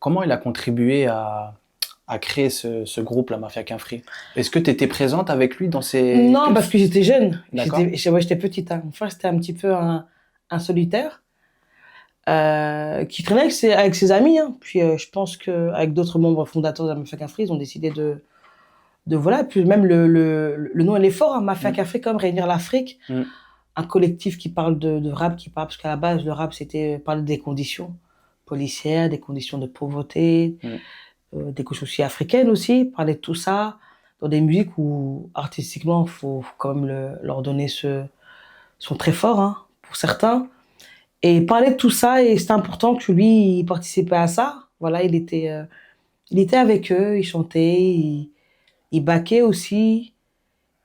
comment il a contribué à créer ce groupe, la Mafia Kinfry? Est-ce que tu étais présente avec lui dans ses... Non, parce que j'étais jeune. D'accord. Ouais, j'étais petite. Hein. Enfin, c'était un petit peu un solitaire qui traînait avec ses amis. Hein. Puis je pense qu'avec d'autres membres fondateurs de la Mafia Cafri, ils ont décidé voilà. Puis même le nom, il est fort. Hein. Mafia Mm. Cafri, comme réunir l'Afrique. Mm. Un collectif qui parle de rap, parce qu'à la base, le rap, c'était parler des conditions policières, des conditions de pauvreté, Mm. des couches aussi africaines aussi, parler de tout ça dans des musiques où artistiquement, faut quand même leur donner sont très forts hein, pour certains. Et parler de tout ça, et c'était important que lui, il participait à ça. Voilà, il était avec eux, il chantait, il baquait aussi.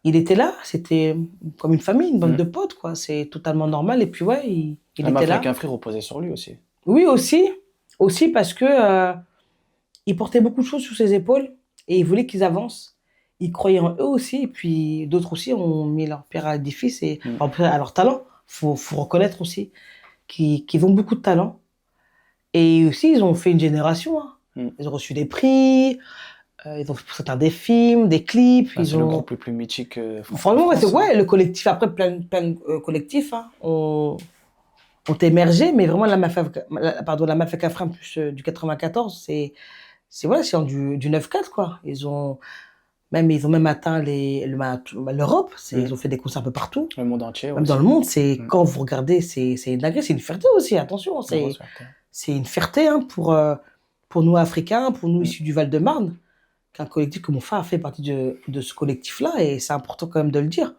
Il était là, c'était comme une famille, une bande Mm. de potes, quoi. C'est totalement normal. Et puis ouais, il La était Mafia là. Kinfry reposait sur lui aussi. Oui, aussi parce que il portait beaucoup de choses sur ses épaules et il voulait qu'ils avancent. Il croyait en eux aussi, et puis d'autres aussi ont mis leur pierre à l'édifice et Mm. à leur talent. Faut reconnaître aussi qu'ils ont beaucoup de talent. Et aussi, ils ont fait une génération. Hein. Mm. Ils ont reçu des prix, ils ont fait pour certains des films, des clips. Bah, Ils c'est le ont... groupe le plus mythique en Franchement, ouais, France, hein. ouais, le collectif, après plein de collectifs ont émergé, mais vraiment la Mafia Cafrin plus du 94, voilà, c'est du 9-4, quoi. Ils ont même atteint l'Europe, Mm. ils ont fait des concerts un peu partout, Le monde entier même dans le aussi. monde. Mm. Quand vous regardez, c'est une dinguerie, c'est une fierté aussi, attention, Grosse fierté. c'est une fierté hein, pour nous Africains, pour nous Mm. issus du Val-de-Marne, qu'un collectif comme mon frère a fait partie de ce collectif-là, et c'est important quand même de le dire.